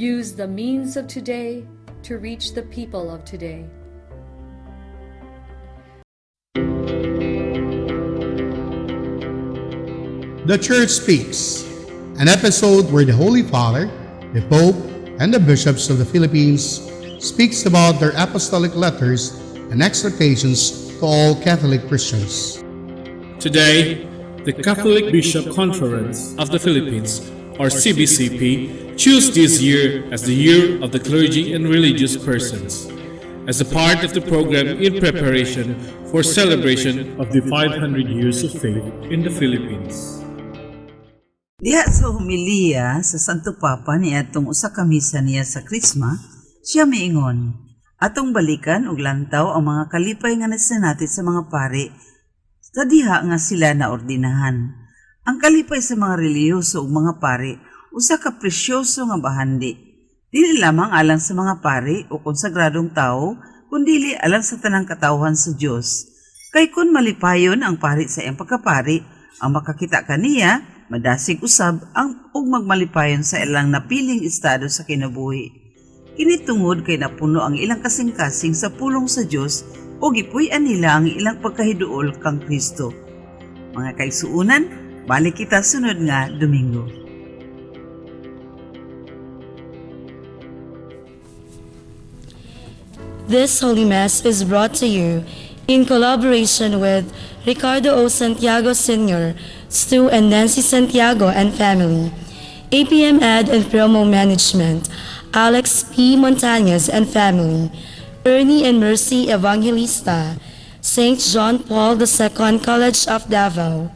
Use the means of today to reach the people of today. The Church Speaks, an episode where the Holy Father, the Pope, and the bishops of the Philippines speaks about their apostolic letters and exhortations to all Catholic Christians. Today, the Catholic Bishop Conference of the Philippines, or CBCP, chose this year as the Year of the Clergy and Religious Persons, as a part of the program in preparation for celebration of the 500 years of faith in the Philippines. Diha sa humiliya sa Santo Papa ni atong usa ka misa niya sa Krisma, siya miingon, atong balikan og lantaw ang mga kalipay nga nasinati sa mga pari sa diha nga sila naordinahan. Ang kalipay sa mga reliyoso ug mga pari usa ka presyoso nga bahandi. Dili lamang alang sa mga pari o konsagradong tao, kundi alang sa tanang katawhan sa Dios. Kay kun malipayon ang pari sa iyang pagkapari, ang makakita kaniya madasig usab ang ug magmalipayon sa ilang napiling estado sa kinabuhi. Kini tungod kay napuno ang ilang kasing-kasing sa pulong sa Dios o gipuy-an nila ang ilang pagkahiduol kang Kristo. Mga kaigsuunan, balik kita sunod nga Domingo. This Holy Mass is brought to you in collaboration with Ricardo O. Santiago Sr., Stu and Nancy Santiago and family, APM Ad and Promo Management, Alex P. Montañez and family, Ernie and Mercy Evangelista, St. John Paul II College of Davao,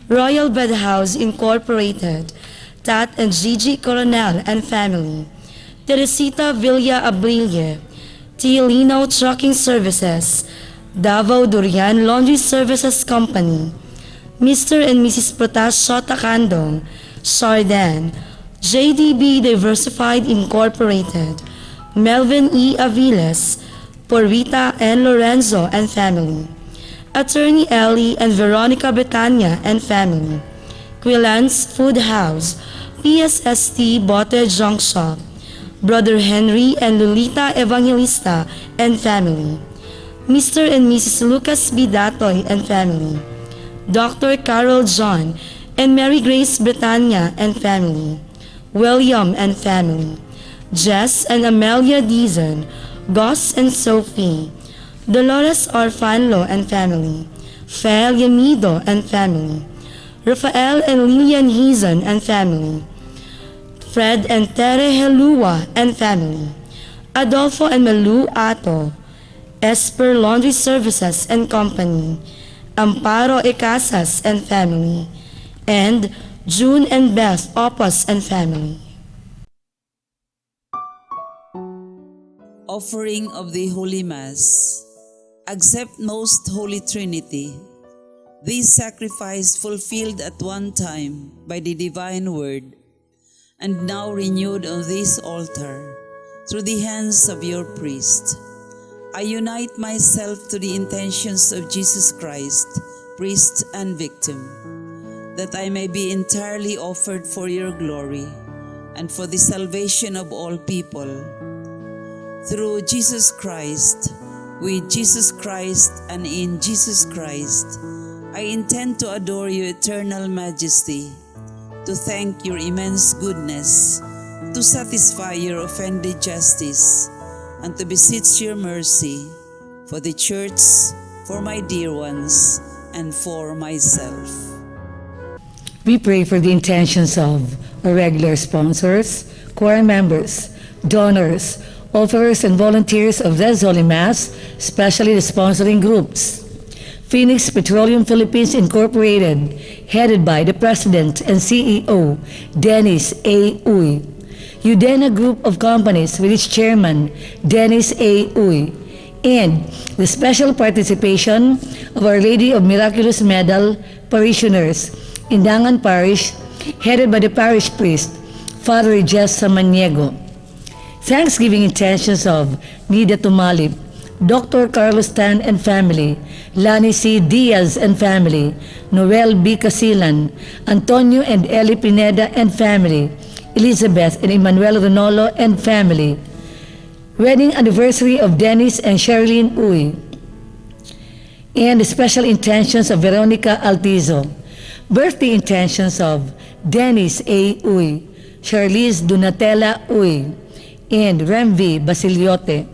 Royal Bed House Incorporated, Tat and Gigi Coronel and family, Teresita Villa Abrille, T. Lino Trucking Services, Davao Durian Laundry Services Company, Mr. and Mrs. Protasio Takandong, Sardan, JDB Diversified Incorporated, Melvin E. Aviles, Porvita and Lorenzo and family, Attorney Ellie and Veronica Betania and family, Quillan's Food House, PSST Bote Junk Shop, Brother Henry and Lolita Evangelista and family, Mr. and Mrs. Lucas B. Datoy and family, Dr. Carol John and Mary Grace Britannia and family, William and family, Jess and Amelia Dizon, Goss and Sophie, Dolores Orfanlo and family, Fel Yamido and family, Rafael and Lilian Hizon and family, Fred and Tere Helua and family, Adolfo and Malu Ato, Esper Laundry Services and Company, Amparo Ecasas and family, and June and Beth Opus and family. Offering of the Holy Mass. Accept Most Holy Trinity. This sacrifice fulfilled at one time by the divine word, and now renewed on this altar through the hands of your priest. I unite myself to the intentions of Jesus Christ, priest and victim, that I may be entirely offered for your glory and for the salvation of all people. Through Jesus Christ, with Jesus Christ and in Jesus Christ, I intend to adore your eternal majesty, to thank your immense goodness, to satisfy your offended justice, and to beseech your mercy for the Church, for my dear ones, and for myself. We pray for the intentions of our regular sponsors, choir members, donors, offerers, and volunteers of this Holy Mass, especially the sponsoring groups. Phoenix Petroleum Philippines Incorporated, headed by the President and CEO, Dennis A. Uy. Udena Group of Companies with its Chairman, Dennis A. Uy. And the special participation of Our Lady of Miraculous Medal parishioners, Indangan Parish, headed by the parish priest, Father Jess Samaniego. Thanksgiving intentions of Nida Tumalip, Dr. Carlos Tan and family, Lani C. Diaz and family, Noel B. Casilan, Antonio and Eli Pineda and family, Elizabeth and Emmanuel Ronolo and family. Wedding anniversary of Dennis and Sherilyn Uy. And the special intentions of Veronica Altizo. Birthday intentions of Dennis A. Uy, Charlize Donatella Uy, and Remvi Basiliote.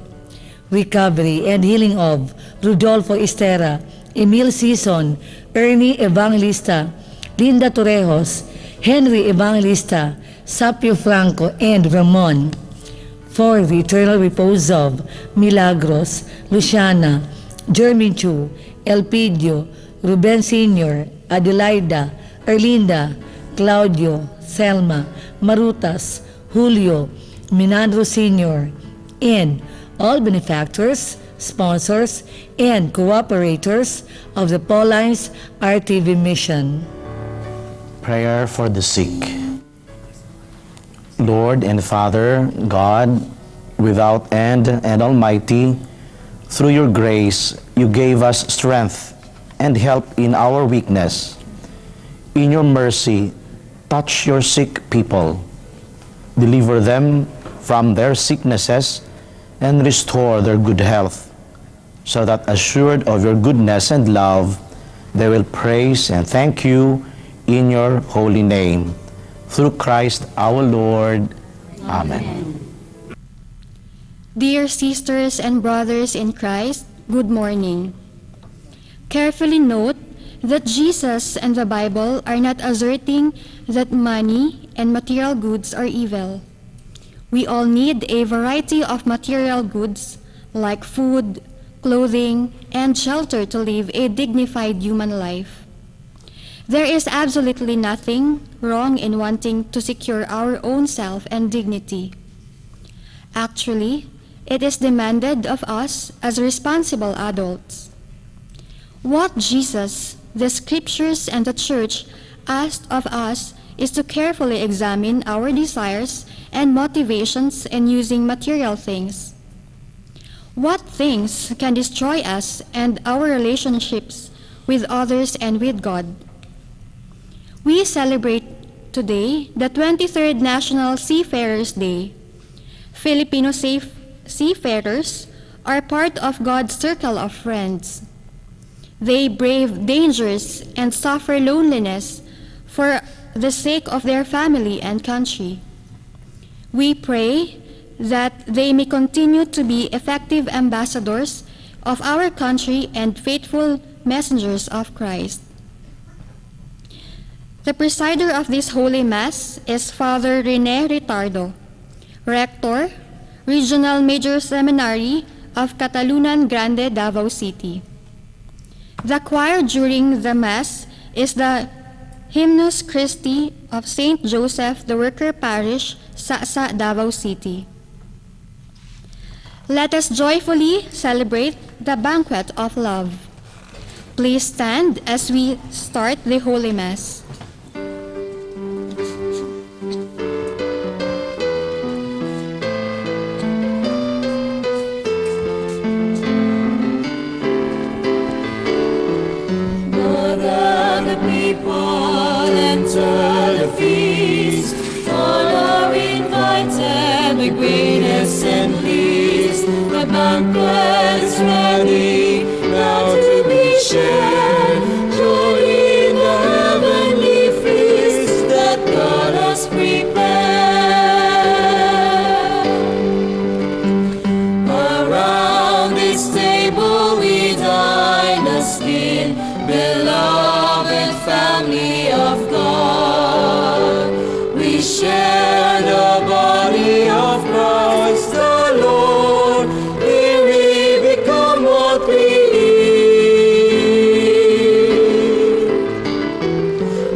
Recovery and healing of Rodolfo Estera, Emil Sison, Ernie Evangelista, Linda Torrejos, Henry Evangelista, Sapio Franco, and Ramon. For the eternal repose of Milagros, Luciana, Jermin Chu, Elpidio, Ruben Sr., Adelaida, Erlinda, Claudio, Selma, Marutas, Julio, Minandro Sr., and all benefactors, sponsors, and cooperators of the Paulines RTV mission. Prayer for the sick. Lord and Father, God, without end and almighty, through your grace, you gave us strength and help in our weakness. In your mercy, touch your sick people. Deliver them from their sicknesses and restore their good health, so that assured of your goodness and love, they will praise and thank you in your holy name. Through Christ our Lord. Amen. Dear sisters and brothers in Christ, good morning. Carefully note that Jesus and the Bible are not asserting that money and material goods are evil. We all need a variety of material goods like food, clothing, and shelter to live a dignified human life. There is absolutely nothing wrong in wanting to secure our own self and dignity. Actually, it is demanded of us as responsible adults. What Jesus, the Scriptures, and the Church asked of us is to carefully examine our desires and motivations in using material things. What things can destroy us and our relationships with others and with God? We celebrate today the 23rd National Seafarers' Day. Filipino seafarers are part of God's circle of friends. They brave dangers and suffer loneliness for the sake of their family and country. We pray that they may continue to be effective ambassadors of our country and faithful messengers of Christ. The presider of this Holy Mass is Father Rene Ritardo, Rector, Regional Major Seminary of Catalunan Grande, Davao City. The choir during the Mass is the Hymnus Christi of St. Joseph the Worker Parish, Sasa, Davao City. Let us joyfully celebrate the banquet of love. Please stand as we start the Holy Mass. Enter the feast, all are invited, the greatest and least. The banquet is ready, now to be shared. Joy in the heavenly feast that God has prepared. Around this table we dine as in beloved family of God. We share the body of Christ the Lord. Here we become what we eat.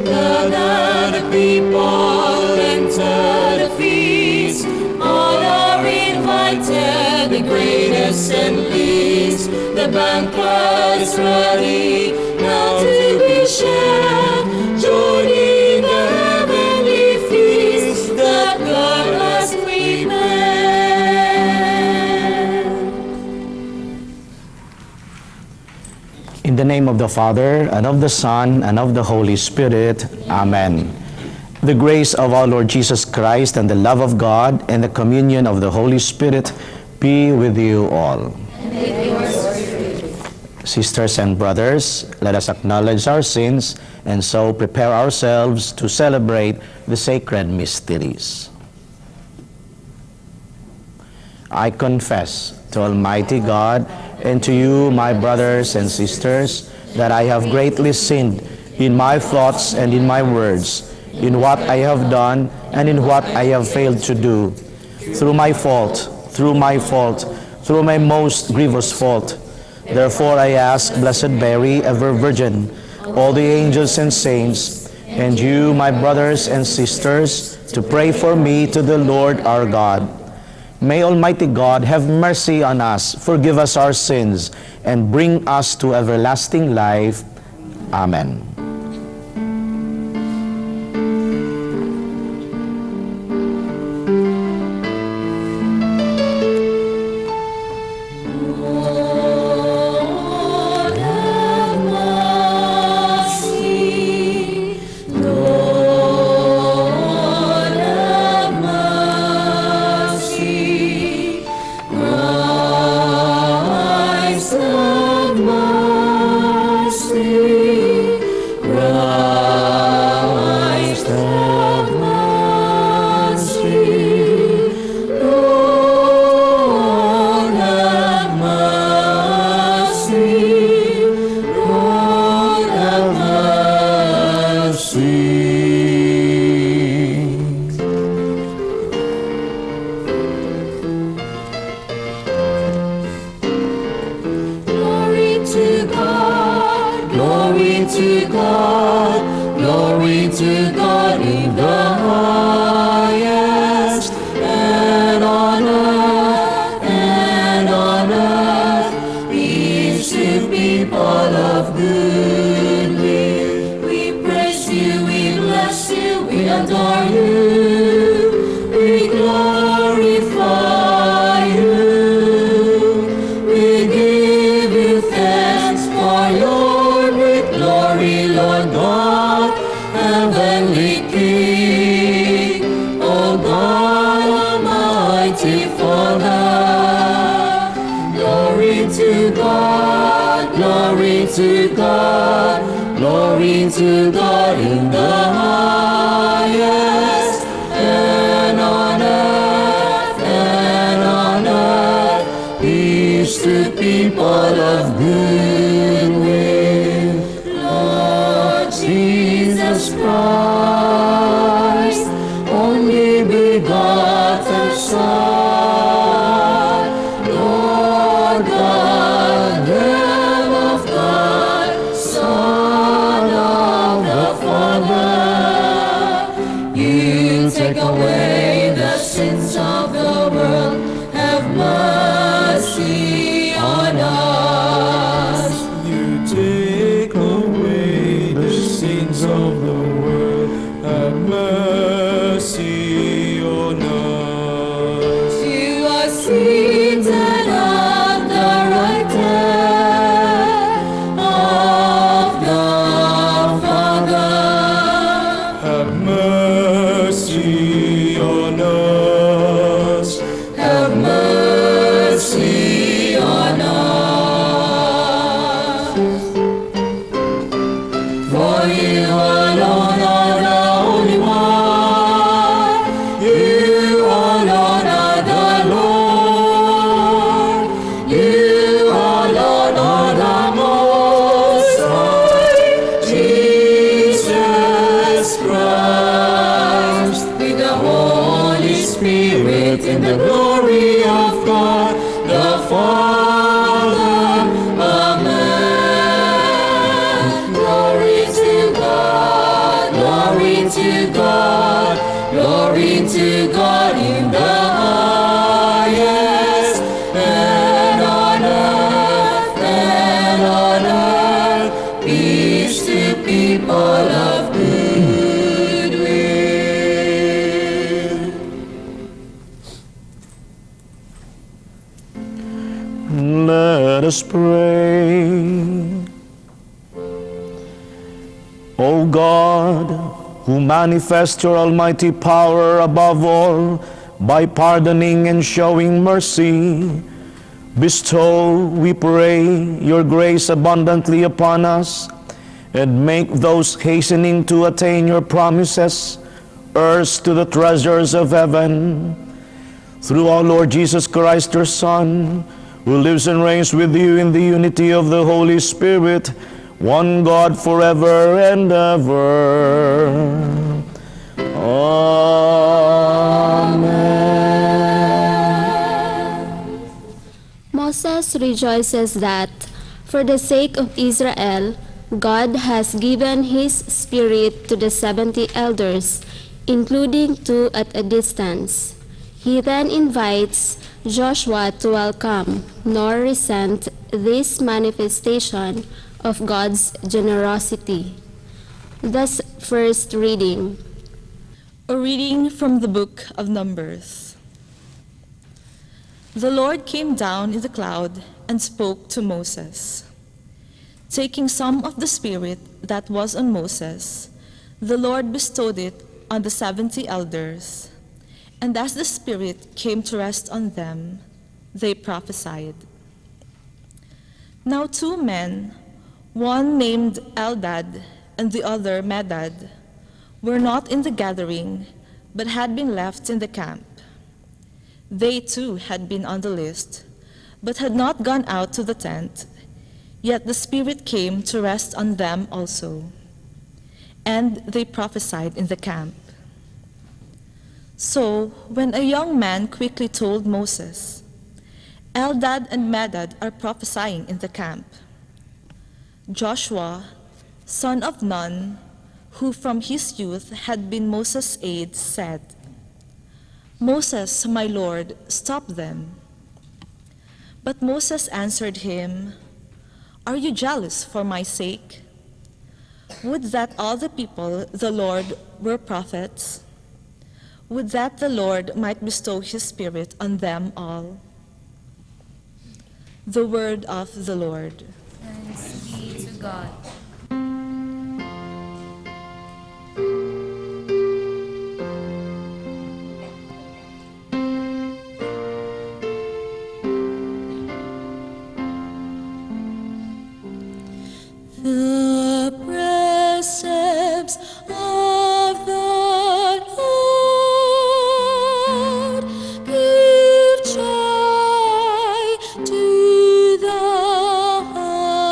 Gather the people, enter the feast. All are invited, the greatest and least. The banquet is ready, now to be shared. Join in the heavenly feast that God has prepared. In the name of the Father, and of the Son, and of the Holy Spirit. Amen. The grace of our Lord Jesus Christ and the love of God and the communion of the Holy Spirit be with you all. Sisters and brothers, let us acknowledge our sins and so prepare ourselves to celebrate the sacred mysteries. I confess to Almighty God and to you, my brothers and sisters, that I have greatly sinned in my thoughts and in my words, in what I have done and in what I have failed to do, through my most grievous fault. Therefore I ask Blessed Mary, ever Virgin, all the angels and saints, and you, my brothers and sisters, to pray for me to the Lord our God. May Almighty God have mercy on us, forgive us our sins, and bring us to everlasting life. Amen. Let us pray. O God, who manifest your almighty power above all by pardoning and showing mercy, bestow, we pray, your grace abundantly upon us, and make those hastening to attain your promises heirs to the treasures of heaven. Through our Lord Jesus Christ, your Son, who lives and reigns with you in the unity of the Holy Spirit, one God forever and ever. Amen. Moses rejoices that, for the sake of Israel, God has given His Spirit to the 70 elders, including 2 at a distance. He then invites Joshua to welcome nor resent this manifestation of God's generosity. Thus, first reading. A reading from the book of Numbers. The Lord came down in the cloud and spoke to Moses. Taking some of the Spirit that was on Moses, the Lord bestowed it on the 70 elders. And as the Spirit came to rest on them, they prophesied. Now 2 men, one named Eldad and the other Medad, were not in the gathering, but had been left in the camp. They too had been on the list, but had not gone out to the tent, yet the Spirit came to rest on them also. And they prophesied in the camp. So, when a young man quickly told Moses, Eldad and Medad are prophesying in the camp, Joshua, son of Nun, who from his youth had been Moses' aide, said, Moses, my Lord, stop them. But Moses answered him, Are you jealous for my sake? Would that all the people, the Lord, were prophets. Would that the Lord might bestow His Spirit on them all. The word of the Lord. Thanks be to God. The precepts of the Lord give joy to the heart.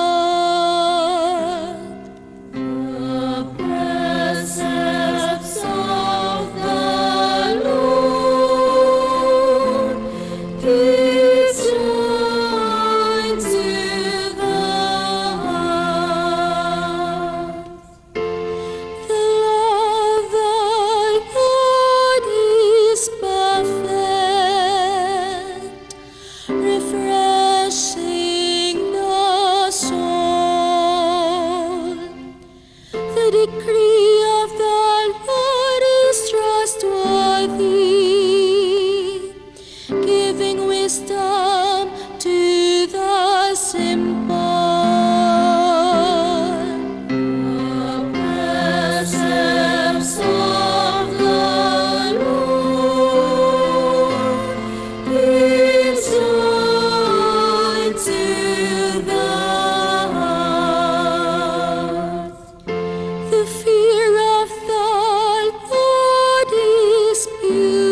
The precepts of the Lord give joy to the heart. The law of the Lord is perfect, refreshing the soul. The decree of the Lord is trustworthy, giving wisdom to the simple. The precepts of the Lord give joy to the heart. The fear of the Lord is pure,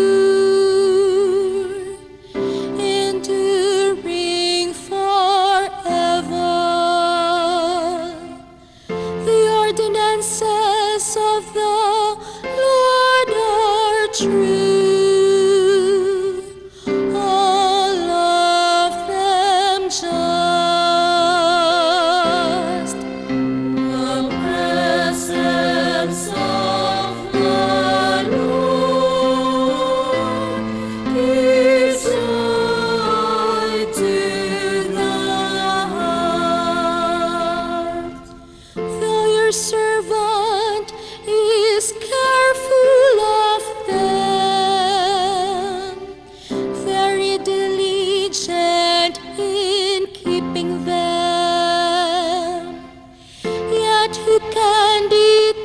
enduring forever. The ordinances of the Lord are true, all of them just. The precepts of the Lord give joy to the heart. Though your servant is careful of them, very diligent in keeping them, yet who can detect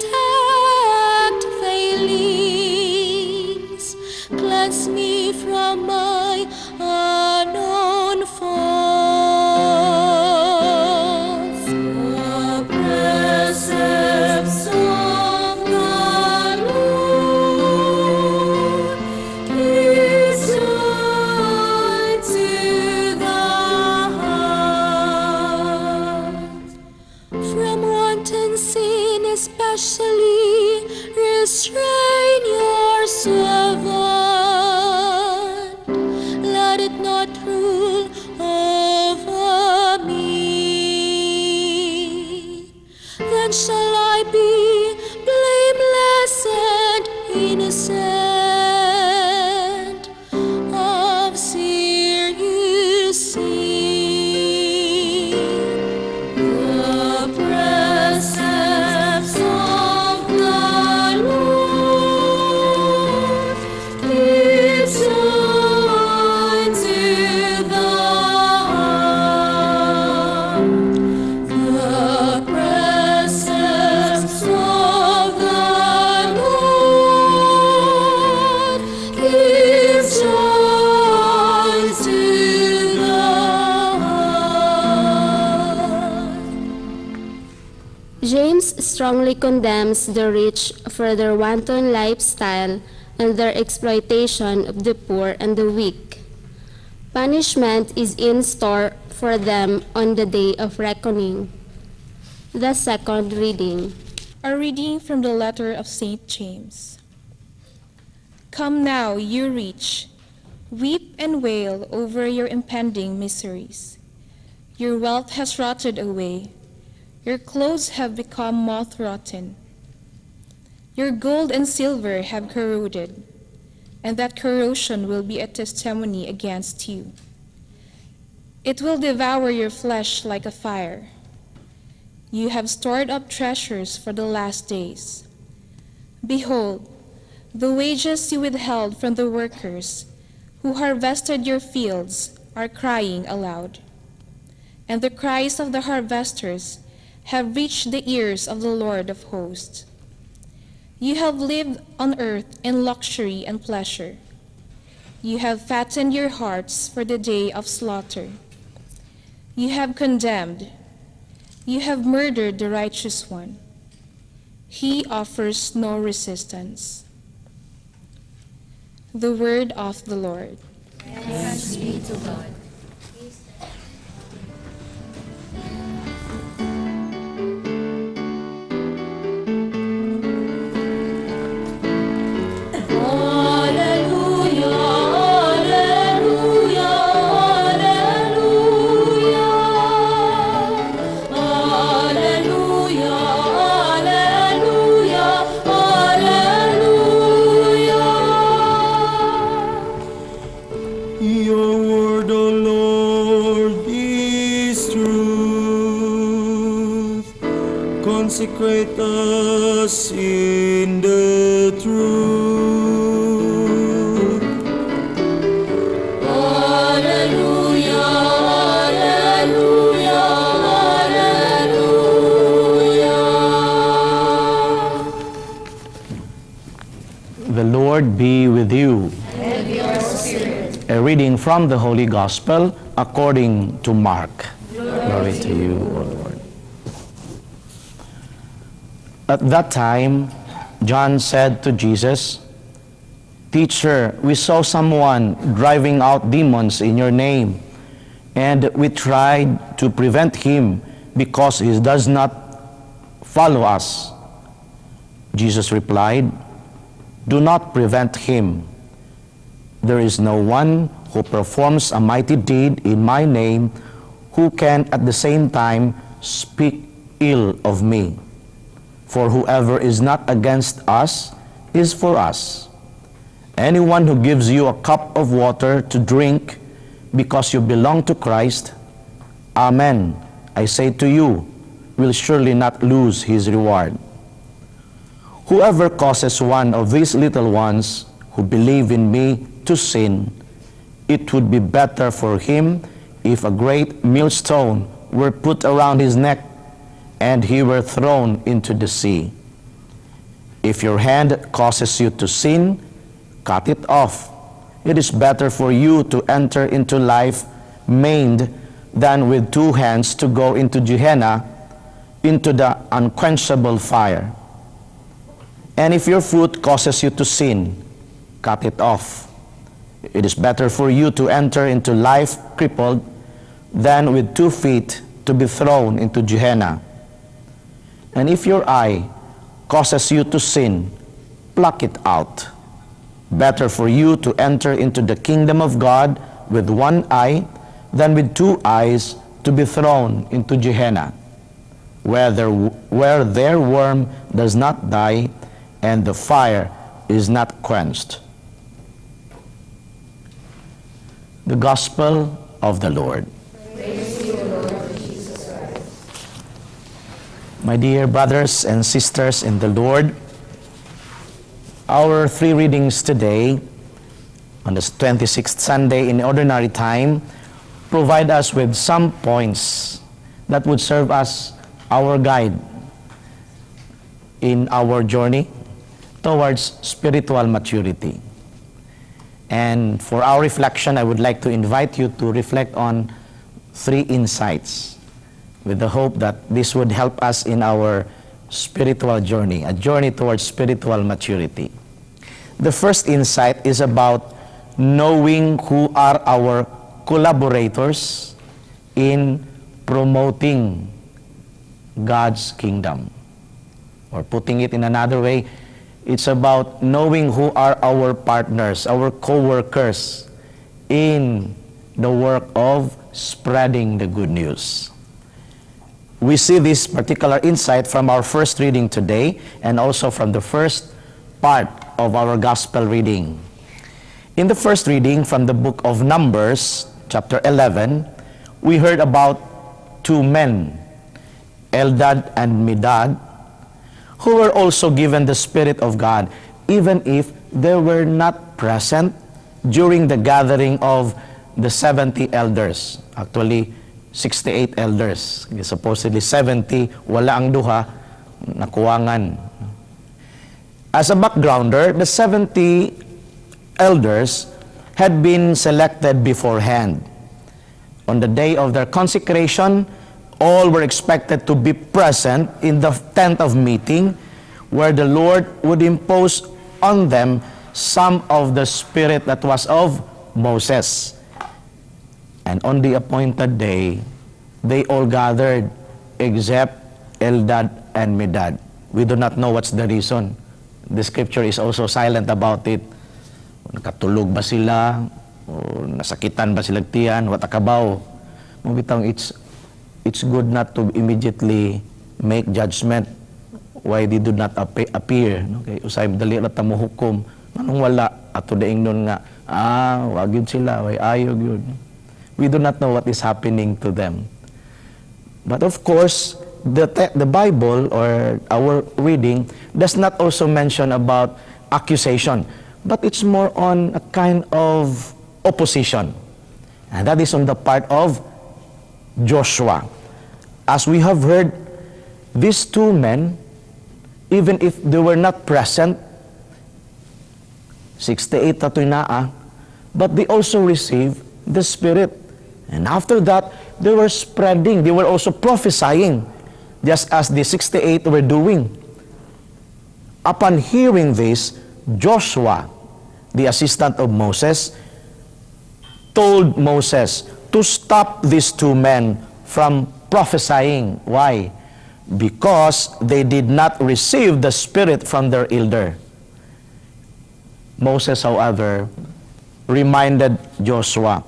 from my unknown faults. The precepts of the Lord is joy to the heart. From wanton sin especially, restrain your servant. Let it not rule over me. Then shall I be blameless and innocent of serious sin. The precepts of the Lord is joy to the heart. The precepts of the Lord is joy to the heart. James strongly condemns the rich for their wanton lifestyle and their exploitation of the poor and the weak. Punishment is in store for them on the day of reckoning. The second reading. A reading from the letter of St. James. Come now, you rich, weep and wail over your impending miseries. Your wealth has rotted away. Your clothes have become moth-rotten. Your gold and silver have corroded, and that corrosion will be a testimony against you. It will devour your flesh like a fire. You have stored up treasures for the last days. Behold, the wages you withheld from the workers who harvested your fields are crying aloud. And the cries of the harvesters have reached the ears of the Lord of hosts. You have lived on earth in luxury and pleasure. You have fattened your hearts for the day of slaughter. You have condemned. You have murdered the righteous one. He offers no resistance. The word of the Lord. Thanks be to God. Consecrate us in the truth. Alleluia, alleluia, alleluia. The Lord be with you. And your spirit. A reading from the Holy Gospel according to Mark. Glory to you, O Lord. At that time, John said to Jesus, Teacher, we saw someone driving out demons in your name, and we tried to prevent him because he does not follow us. Jesus replied, Do not prevent him. There is no one who performs a mighty deed in my name who can at the same time speak ill of me. For whoever is not against us is for us. Anyone who gives you a cup of water to drink because you belong to Christ, amen, I say to you, will surely not lose his reward. Whoever causes one of these little ones who believe in me to sin, it would be better for him if a great millstone were put around his neck and he were thrown into the sea. If your hand causes you to sin, cut it off. it is better for you to enter into life maimed than with 2 hands to go into Gehenna, into the unquenchable fire. And if your foot causes you to sin, cut it off. It is better for you to enter into life crippled than with 2 feet to be thrown into Gehenna. And if your eye causes you to sin, pluck it out. Better for you to enter into the kingdom of God with 1 eye than with 2 eyes to be thrown into Gehenna, where their worm does not die and the fire is not quenched. The Gospel of the Lord. Praise to you, Lord Jesus Christ. My dear brothers and sisters in the Lord, our 3 readings today, on the 26th Sunday in Ordinary Time, provide us with some points that would serve as our guide in our journey towards spiritual maturity. And for our reflection, I would like to invite you to reflect on 3 insights with the hope that this would help us in our spiritual journey, a journey towards spiritual maturity. The first insight is about knowing who are our collaborators in promoting God's kingdom. Or putting it in another way, it's about knowing who are our partners, our co-workers in the work of spreading the good news. We see this particular insight from our first reading today and also from the first part of our gospel reading. In the first reading from the book of Numbers, chapter 11, we heard about 2 men, Eldad and Medad, who were also given the Spirit of God, even if they were not present during the gathering of the 70 elders. Actually, 68 elders. Supposedly 70, wala ang duha, nakuwangan. As a backgrounder, the 70 elders had been selected beforehand. On the day of their consecration, all were expected to be present in the tent of meeting, where the Lord would impose on them some of the spirit that was of Moses. And on the appointed day, they all gathered except Eldad and Medad. We do not know what's the reason. The scripture is also silent about it. Nakatulog ba sila? O nasakitan ba sila tiyan? What akabaw? Mabitang it's good not to immediately make judgment why they do not appear. Okay? Usay dali ra ta mo hukom. Manong wala ato daing nun nga wag yun sila, way ayog yun. We do not know what is happening to them. But of course, the Bible or our reading does not also mention about accusation, but it's more on a kind of opposition. And that is on the part of Joshua. As we have heard, these 2 men, even if they were not present, 68 tatoy naa, but they also received the Spirit. And after that, they were spreading, they were also prophesying, just as the 68 were doing. Upon hearing this, Joshua, the assistant of Moses, told Moses to stop these 2 men from prophesying. Why? Because they did not receive the Spirit from their elder. Moses, however, reminded Joshua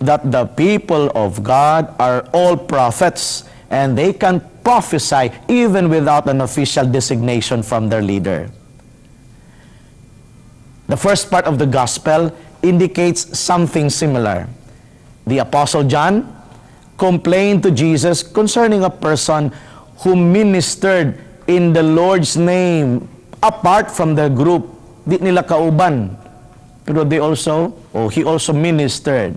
that the people of God are all prophets and they can prophesy even without an official designation from their leader. The first part of the gospel indicates something similar. The Apostle John complained to Jesus concerning a person who ministered in the Lord's name apart from the group. Di nila kauban. Pero he also ministered.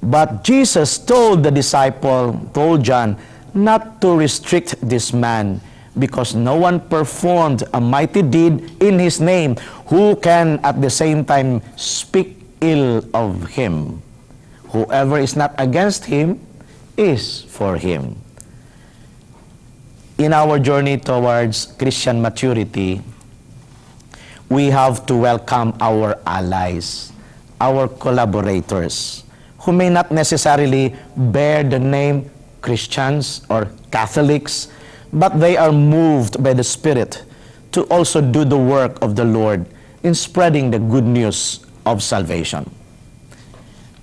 But Jesus told the disciple, told John, not to restrict this man, because no one performed a mighty deed in his name who can at the same time speak ill of him. Whoever is not against him is for him. In our journey towards Christian maturity, we have to welcome our allies, our collaborators, who may not necessarily bear the name Christians or Catholics, but they are moved by the Spirit to also do the work of the Lord in spreading the good news of salvation.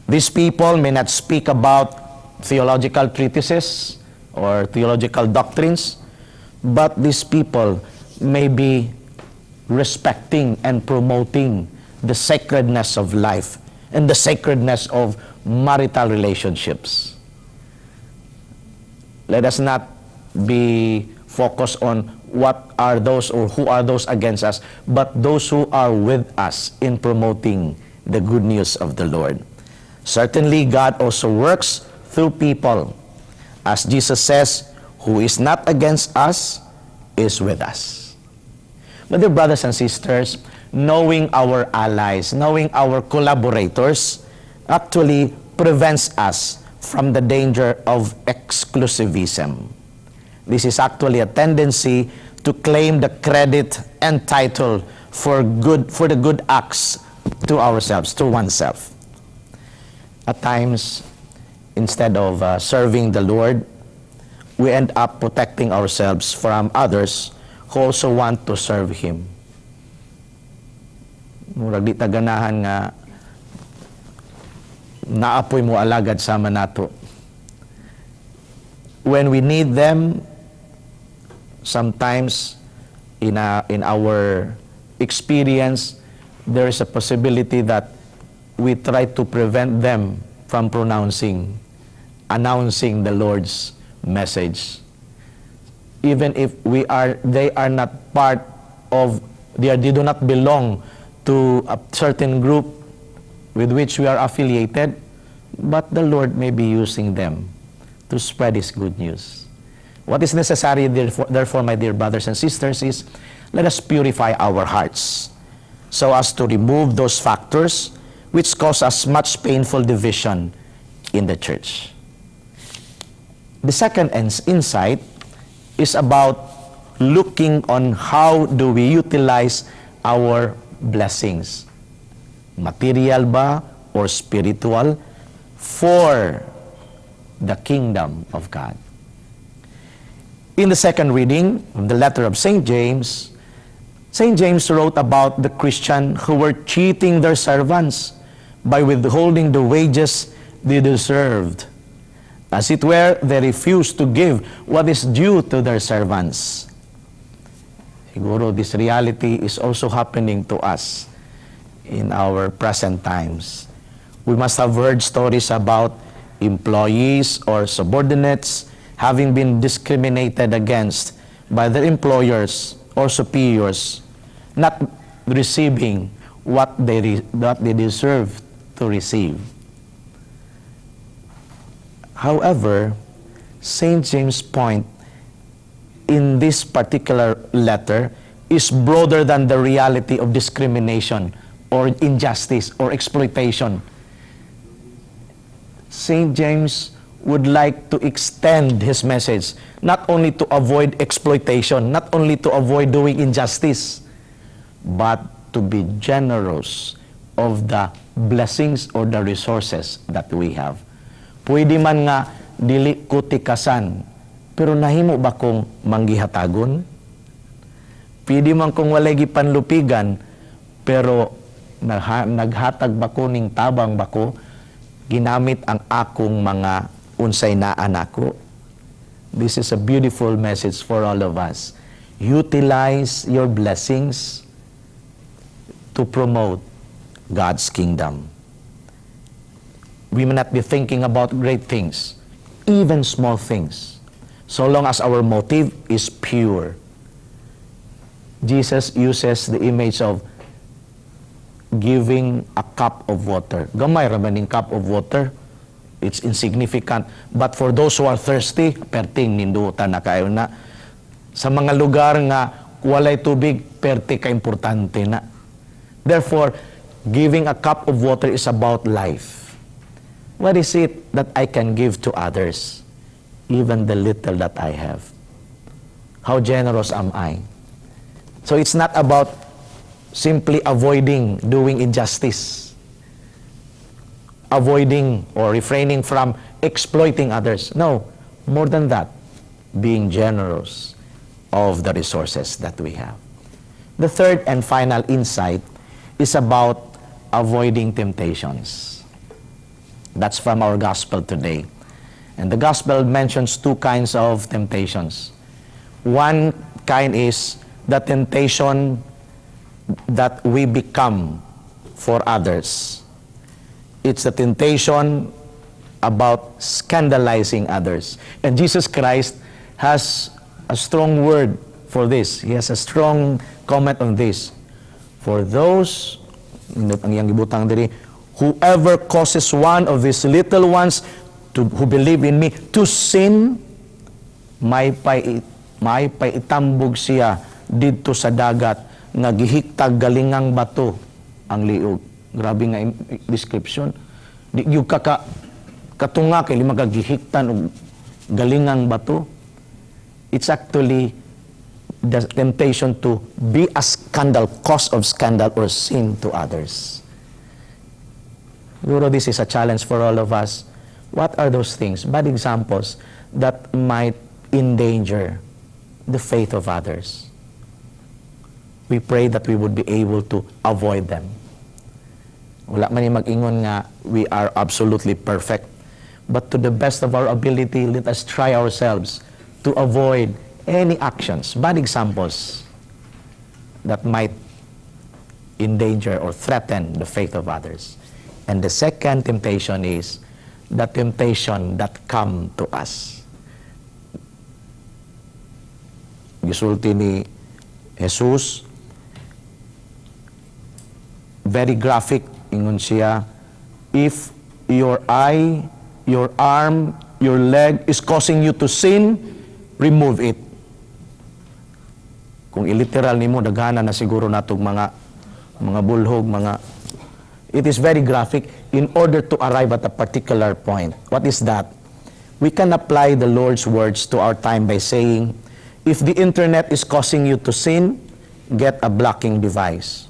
These people may not speak about theological treatises or theological doctrines, but these people may be respecting and promoting the sacredness of life and the sacredness of marital relationships. Let us not be focused on what are those or who are those against us, but those who are with us in promoting the good news of the Lord. Certainly, God also works through people. As Jesus says, who is not against us is with us. My dear brothers and sisters, knowing our allies, knowing our collaborators, actually prevents us from the danger of exclusivism. This is actually a tendency to claim the credit and title for the good acts to ourselves, to oneself. At times, instead of serving the Lord, we end up protecting ourselves from others who also want to serve Him. Murag di ta ganahan nga naapoy mo alagad sama nato. When we need them, sometimes in our experience, there is a possibility that we try to prevent them from announcing the Lord's message. Even if they are not part of, they do not belong to a certain group with which we are affiliated, but the Lord may be using them to spread His good news. What is necessary, therefore, my dear brothers and sisters, is let us purify our hearts so as to remove those factors which cause us much painful division in the church. The second insight is about looking on how do we utilize our blessings, material ba or spiritual, for the kingdom of God. In the second reading of the letter of St. James wrote about the Christian who were cheating their servants by withholding the wages they deserved. As it were, they refused to give what is due to their servants. Siguro this reality is also happening to us in our present times. We must have heard stories about employees or subordinates having been discriminated against by their employers or superiors, not receiving what they deserve to receive. However, St. James' point in this particular letter is broader than the reality of discrimination or injustice or exploitation. St. James would like to extend his message not only to avoid exploitation, not only to avoid doing injustice, but to be generous of the blessings or the resources that we have. Pwede man nga dili ko tikasan, pero nahimo ba kong manggihatagon? Pwede man kong walay gipanlupigan, pero naghatag ba ko ning tabang ba ko, ginamit ang akong mga unsay naan ako? This is a beautiful message for all of us. Utilize your blessings to promote God's kingdom. We may not be thinking about great things, even small things, so long as our motive is pure. Jesus uses the image of giving a cup of water. Gamay ramaning cup of water, it's insignificant. But for those who are thirsty, perting nindutan na kayo na. Sa mga lugar nga walay tubig, perti ka importante na. Therefore, Giving a cup of water is about life. What is it that I can give to others? Even the little that I have. How generous am I? So it's not about simply avoiding doing injustice, avoiding or refraining from exploiting others. No, more than that, being generous of the resources that we have. The third and final insight is about avoiding temptations. That's from our gospel today. And the gospel mentions two kinds of temptations. One kind is the temptation that we become for others. It's the temptation about scandalizing others. And Jesus Christ has a strong word for this. He has a strong comment on this. For those, ang iyang gibutang diri, whoever causes one of these little ones who believe in me to sin, may paitambog siya didto sa dagat nga gihiktag galingang bato ang liog. Grabe nga description. Di yung katunga kay lima gihiktan og galingang bato. It's actually the temptation to be a scandal, cause of scandal or sin to others. Siguro this is a challenge for all of us. What are those things, bad examples, that might endanger the faith of others? We pray that we would be able to avoid them. Wala man yung mag-ingon nga we are absolutely perfect. But to the best of our ability, let us try ourselves to avoid any actions, bad examples, that might endanger or threaten the faith of others. And the second temptation is the temptation that come to us. Gisulti ni Jesus, very graphic, ingon siya, if your eye, your arm, your leg is causing you to sin, remove it. Kung iliteral nimo, daghana na siguro natog mga bulhog, it is very graphic in order to arrive at a particular point. What is that? We can apply the Lord's words to our time by saying, if the internet is causing you to sin, get a blocking device.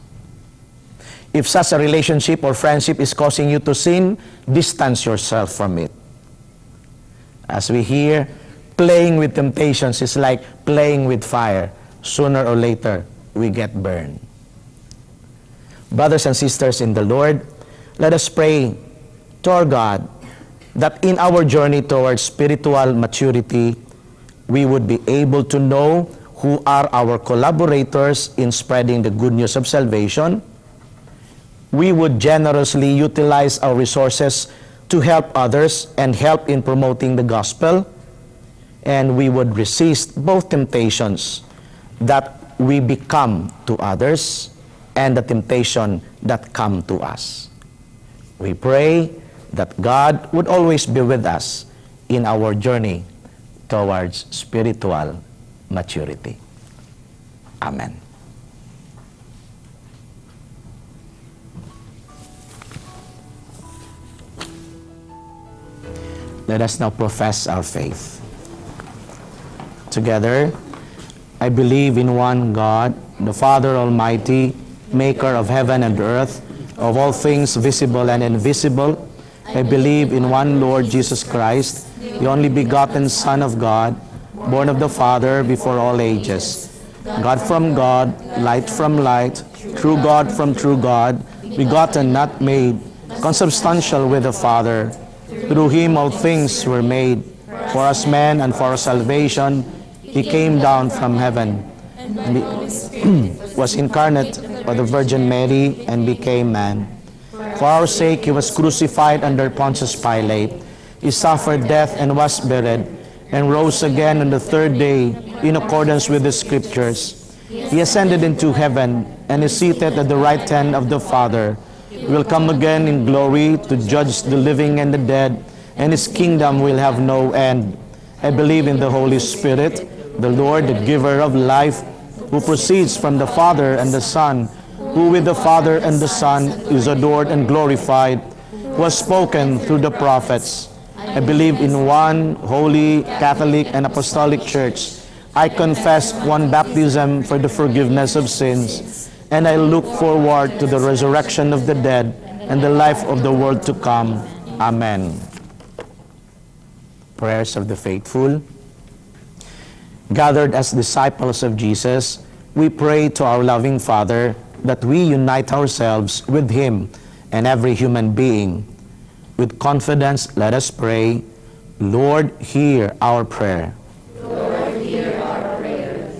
If such a relationship or friendship is causing you to sin, distance yourself from it. As we hear, playing with temptations is like playing with fire. Sooner or later, we get burned. Brothers and sisters in the Lord, let us pray to our God that in our journey towards spiritual maturity, we would be able to know who are our collaborators in spreading the good news of salvation. We would generously utilize our resources to help others and help in promoting the gospel. And we would resist both temptations that we become to others and the temptation that come to us. We pray that God would always be with us in our journey towards spiritual maturity. Amen. Let us now profess our faith. Together, I believe in one God, the Father Almighty, maker of heaven and earth, of all things visible and invisible. I believe in one Lord Jesus Christ, the only begotten Son of God, born of the Father before all ages, God from God, light from light, true God from true God, begotten, not made, consubstantial with the Father. Through him all things were made. For us men and for our salvation, he came down from heaven, and was incarnate by the Virgin Mary and became man. For our sake he was crucified under Pontius Pilate. He suffered death and was buried, and rose again on the third day in accordance with the Scriptures. He ascended into heaven and is seated at the right hand of the Father. He will come again in glory to judge the living and the dead, and his kingdom will have no end. I believe in the Holy Spirit, the Lord, the giver of life, who proceeds from the Father and the Son, who with the Father and the Son is adored and glorified, was spoken through the prophets. I believe in one holy, Catholic, and Apostolic Church. I confess one baptism for the forgiveness of sins, and I look forward to the resurrection of the dead and the life of the world to come. Amen. Prayers of the faithful. Gathered as disciples of Jesus, we pray to our loving Father that we unite ourselves with Him and every human being. With confidence, let us pray, Lord, hear our prayer. Lord, hear our prayer.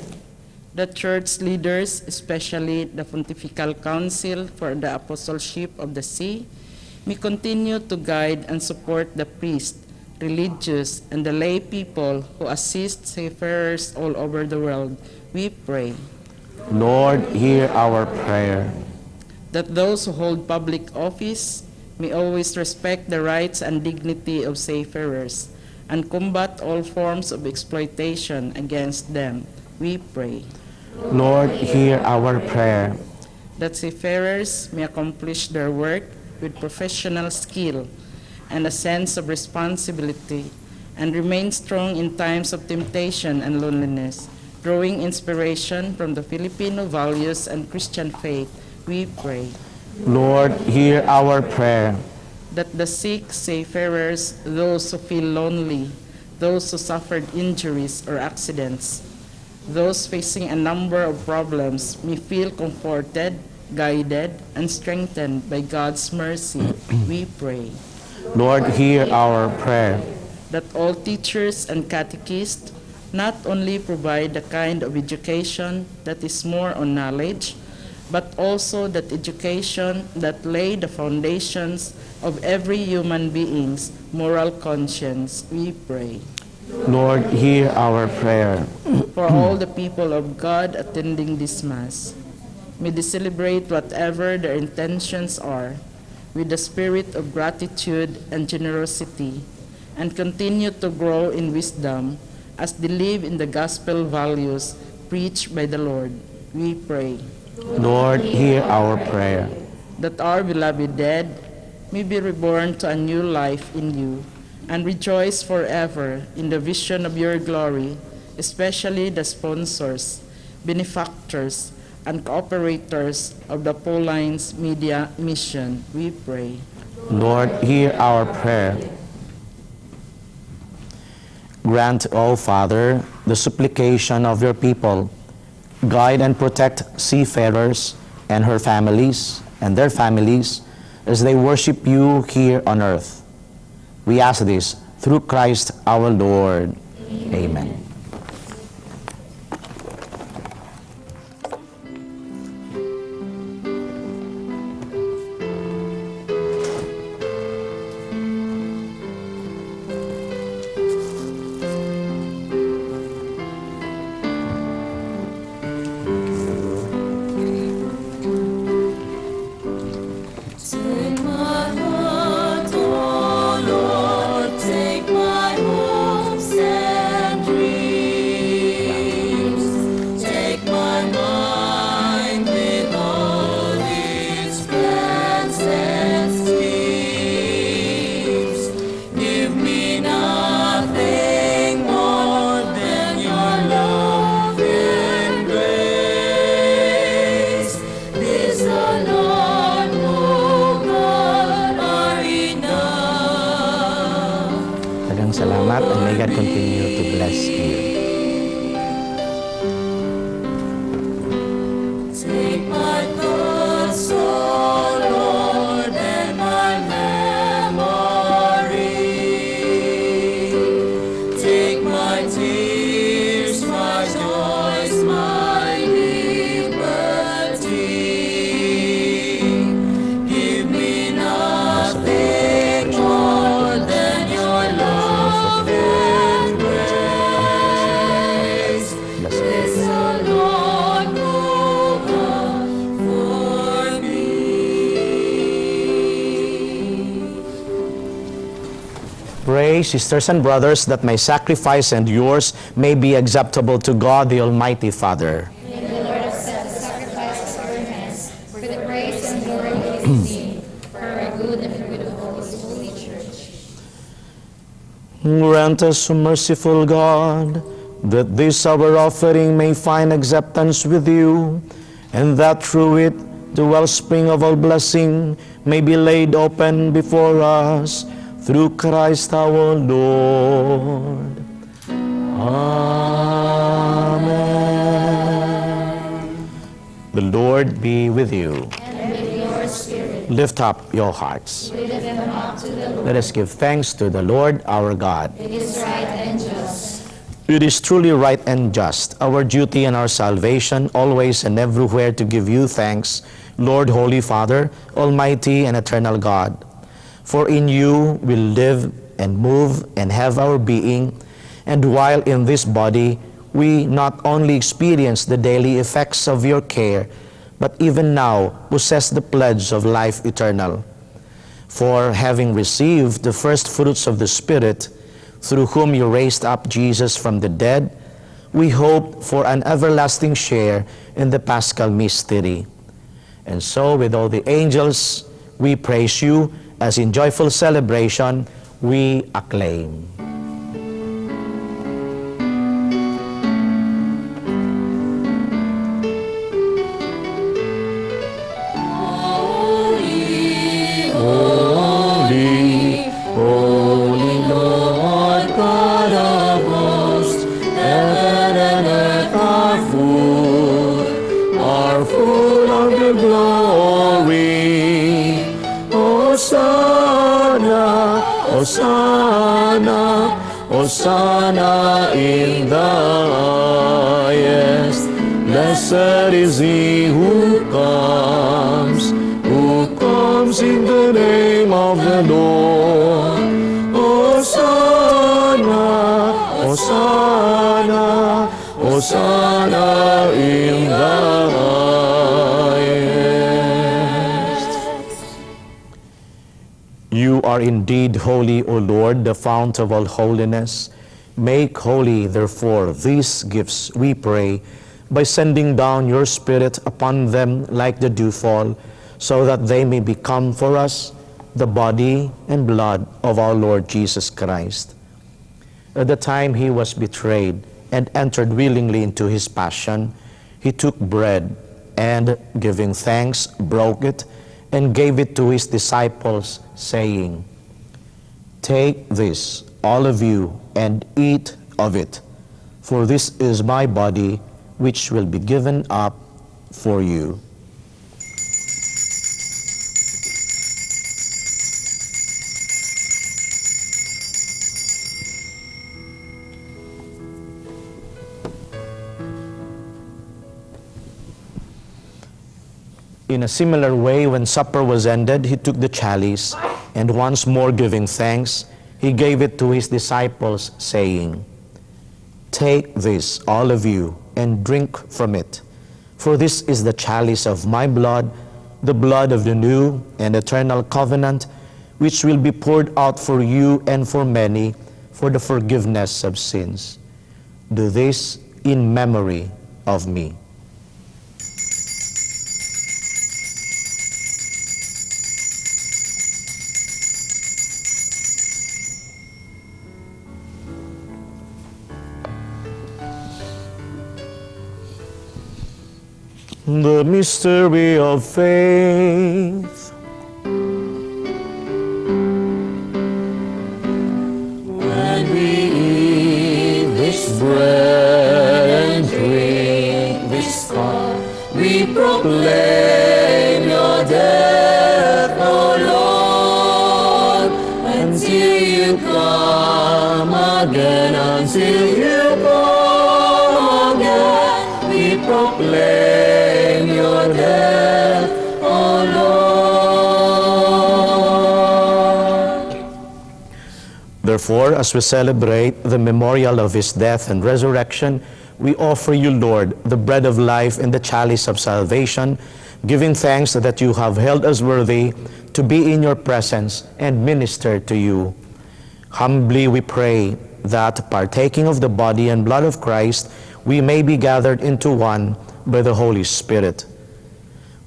The church leaders, especially the Pontifical Council for the Apostleship of the See, may continue to guide and support the priests, religious, and the lay people who assist seafarers all over the world. We pray. Lord, hear our prayer. That those who hold public office may always respect the rights and dignity of seafarers and combat all forms of exploitation against them. We pray. Lord, hear our prayer. That seafarers may accomplish their work with professional skill and a sense of responsibility and remain strong in times of temptation and loneliness, drawing inspiration from the Filipino values and Christian faith. We pray. Lord, hear our prayer. That the sick, seafarers, those who feel lonely, those who suffered injuries or accidents, those facing a number of problems may feel comforted, guided, and strengthened by God's mercy. We pray. Lord, hear our prayer. That all teachers and catechists not only provide the kind of education that is more on knowledge, but also that education that lay the foundations of every human being's moral conscience. We pray. Lord, hear our prayer. For all the people of God attending this Mass, may they celebrate whatever their intentions are with the spirit of gratitude and generosity, and continue to grow in wisdom as they live in the gospel values preached by the Lord. We pray. Lord, hear our prayer. That our beloved dead may be reborn to a new life in you and rejoice forever in the vision of your glory, especially the sponsors, benefactors, and cooperators of the Pauline's Media Mission. We pray. Lord, hear our prayer. Grant, O Father, the supplication of your people. Guide and protect seafarers and her families and their families as they worship you here on earth. We ask this through Christ our Lord. Amen. Take my heart, oh Lord, take my hopes and dreams. Take my mind with all its plans and schemes. Give me nothing more than your love and grace. This alone. Salamat, and may God continue to bless you. Take my thoughts, oh Lord, and my memory. Take my tears, my joys, my liberty. Give me nothing more than your love. Pray, sisters and brothers, that my sacrifice and yours may be acceptable to God, the Almighty Father. May the Lord accept the sacrifices of your hands for the sing for our good and for the whole Holy Church. Grant us, merciful God, that this our offering may find acceptance with you, and that through it the wellspring of all blessing may be laid open before us, through Christ our Lord. Amen. The Lord be with you. And with your spirit. Lift up your hearts. We lift them up to the Lord. Let us give thanks to the Lord our God. It is right and just. It is truly right and just, our duty and our salvation, always and everywhere to give you thanks, Lord, Holy Father, Almighty and eternal God. For in you we live and move and have our being, and while in this body we not only experience the daily effects of your care, but even now possess the pledge of life eternal. For having received the first fruits of the Spirit, through whom you raised up Jesus from the dead, we hope for an everlasting share in the Paschal mystery. And so with all the angels, we praise you, as in joyful celebration we acclaim. Hosanna, Hosanna in the highest. Blessed is he who comes in the name of the Lord. Hosanna, Hosanna, Hosanna in the highest. You are indeed holy, O Lord, the fount of all holiness. Make holy, therefore, these gifts, we pray, by sending down your Spirit upon them like the dewfall, so that they may become for us the body and blood of our Lord Jesus Christ. At the time he was betrayed and entered willingly into his passion, he took bread and, giving thanks, broke it and gave it to his disciples, saying, "Take this, all of you, and eat of it, for this is my body, which will be given up for you." In a similar way, when supper was ended, he took the chalice, and once more giving thanks, he gave it to his disciples, saying, "Take this, all of you, and drink from it. For this is the chalice of my blood, the blood of the new and eternal covenant, which will be poured out for you and for many for the forgiveness of sins. Do this in memory of me." The mystery of faith. When we eat this bread and drink this cup, we proclaim your death, O Lord, until you come again, until you come again, we proclaim your death, O Lord. Therefore, as we celebrate the memorial of his death and resurrection, we offer you, Lord, the bread of life and the chalice of salvation, giving thanks that you have held us worthy to be in your presence and minister to you. Humbly we pray that, partaking of the body and blood of Christ, we may be gathered into one by the Holy Spirit.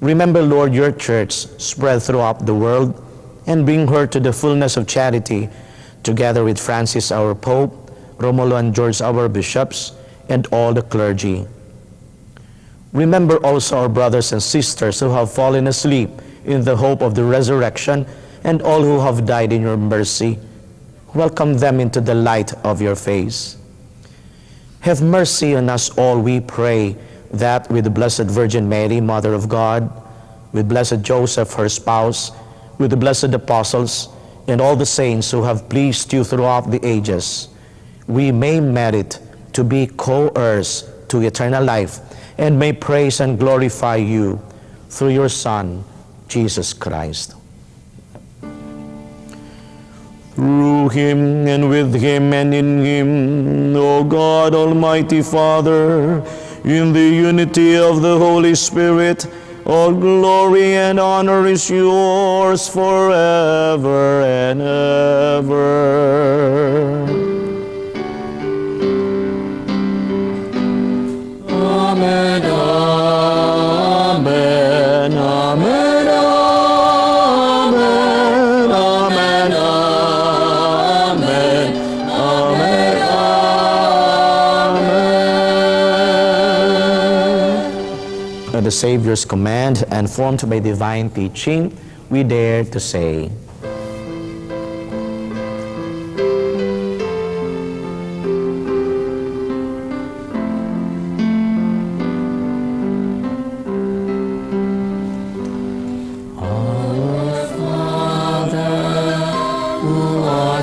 Remember, Lord, your church spread throughout the world and bring her to the fullness of charity, together with Francis, our Pope, Romulo and George, our bishops, and all the clergy. Remember also our brothers and sisters who have fallen asleep in the hope of the resurrection, and all who have died in your mercy. Welcome them into the light of your face. Have mercy on us all, we pray, that with the Blessed Virgin Mary, Mother of God, with Blessed Joseph, her spouse, with the blessed apostles, and all the saints who have pleased you throughout the ages, we may merit to be co-heirs to eternal life, and may praise and glorify you through your Son, Jesus Christ. Through him, and with him, and in him, O God, Almighty Father, in the unity of the Holy Spirit, all glory and honor is yours forever and ever. Amen, amen, amen, amen, amen, amen, amen, amen. At the Savior's command and formed by divine teaching, we dare to say,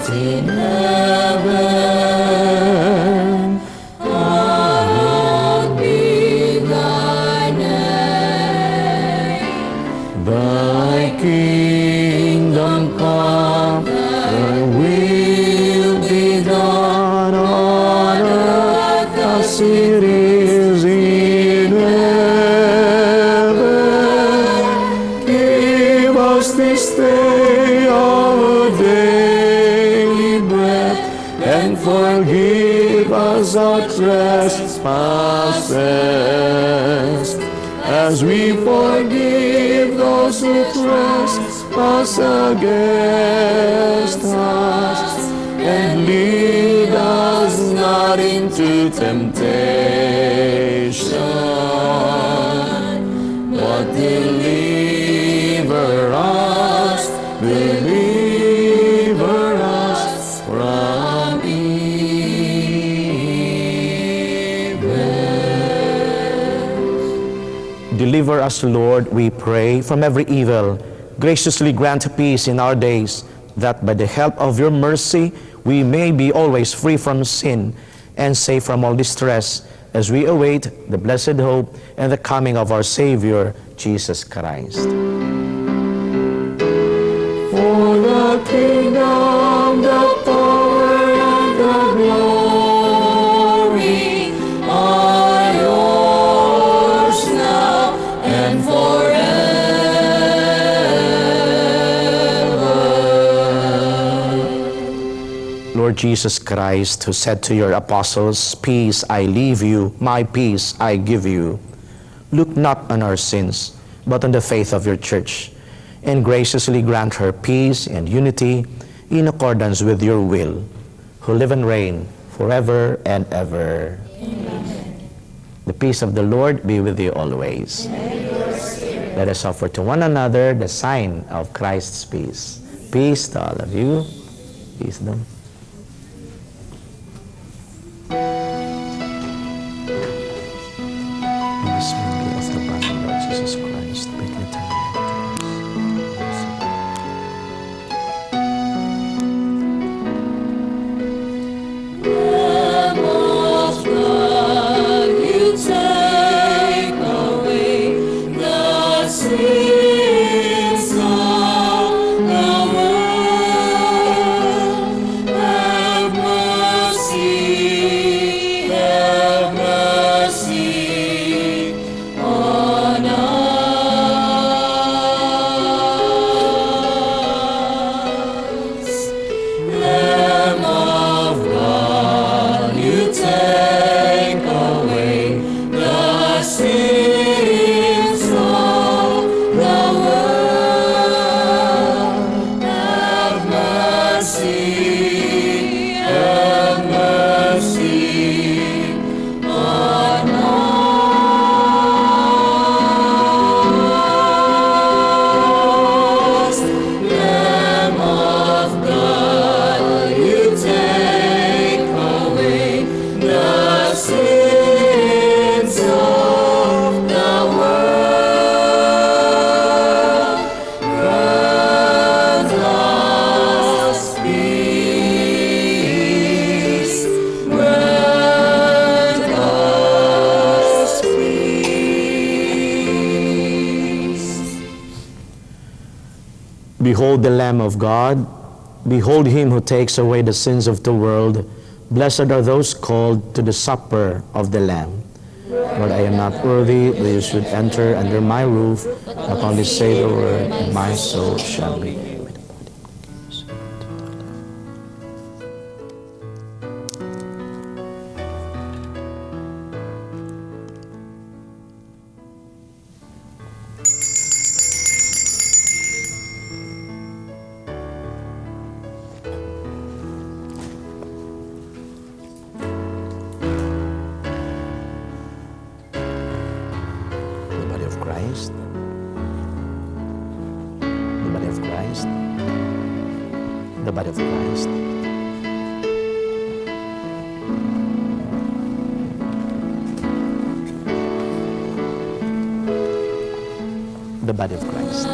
in heaven, hallowed be thy name. Thy kingdom come, thy will be done on earth as it is in heaven. Give us this day our daily bread, and forgive us our trespasses, as we forgive those who trespass against us. And lead us not into temptation, but deliver us from evil. Deliver us, Lord, we pray, from every evil. Graciously grant peace in our days, that by the help of your mercy we may be always free from sin and safe from all distress, as we await the blessed hope and the coming of our Savior, Jesus Christ. For the kingdom, the power, and the glory are yours now and forever. Lord Jesus Christ, who said to your apostles, "Peace I leave you, my peace I give you," look not on our sins, but on the faith of your church, and graciously grant her peace and unity in accordance with your will, who live and reign forever and ever. Amen. The peace of the Lord be with you always. Let us offer to one another the sign of Christ's peace. Peace to all of you. Peace to them. Sins of the world. Behold the Lamb of God. Behold him who takes away the sins of the world. Blessed are those called to the supper of the Lamb. Lord, I am not worthy that you should enter under my roof, but only say the word, and my soul shall be healed. Christ, the body of Christ, the body of Christ. The body of Christ.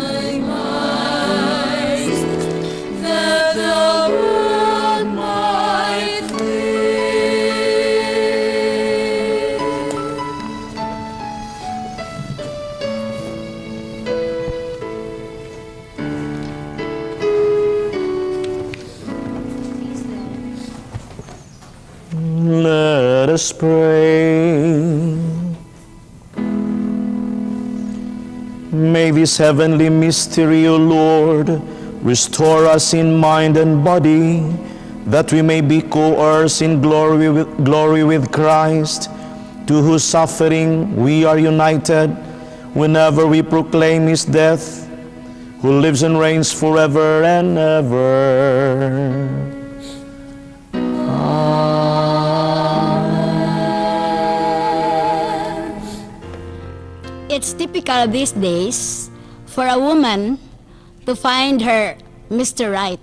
That the world might Let us pray. May this heavenly mystery, O Lord, restore us in mind and body, that we may be co-heirs in glory with Christ, to whose suffering we are united whenever we proclaim his death, who lives and reigns forever and ever. It's typical these days for a woman to find her Mr. Right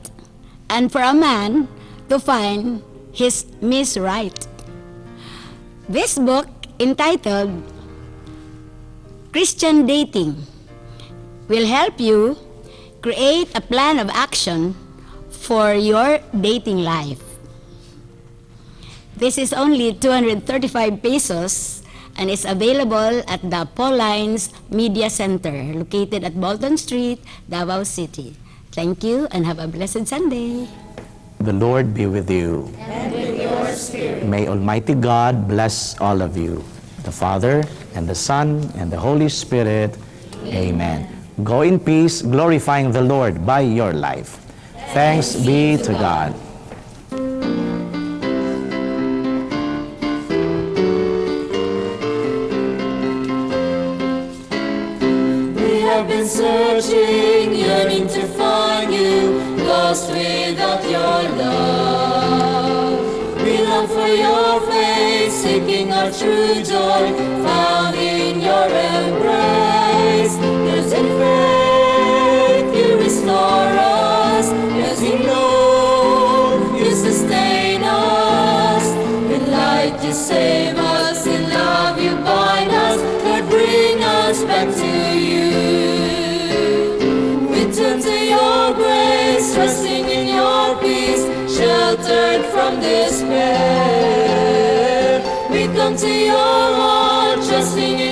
and for a man to find his Miss Right. This book, entitled Christian Dating, will help you create a plan of action for your dating life. This is only 235 pesos and is available at the Paulines Media Center, located at Bolton Street, Davao City. Thank you and have a blessed Sunday. The Lord be with you. and with your spirit. May Almighty God bless all of you, the Father, and the Son, and the Holy Spirit. Amen. Go in peace, glorifying the Lord by your life. Thanks be to God. We have been searching, yearning to find you, lost without your love. We long for your face, seeking our true joy, found in your embrace. Yes, in faith you restore us, yes, in love you sustain us, in light you save us, in love you bind us, Lord, bring us back to you. We turn to your grace, trusting in your peace, sheltered from despair. We come to your heart, trusting in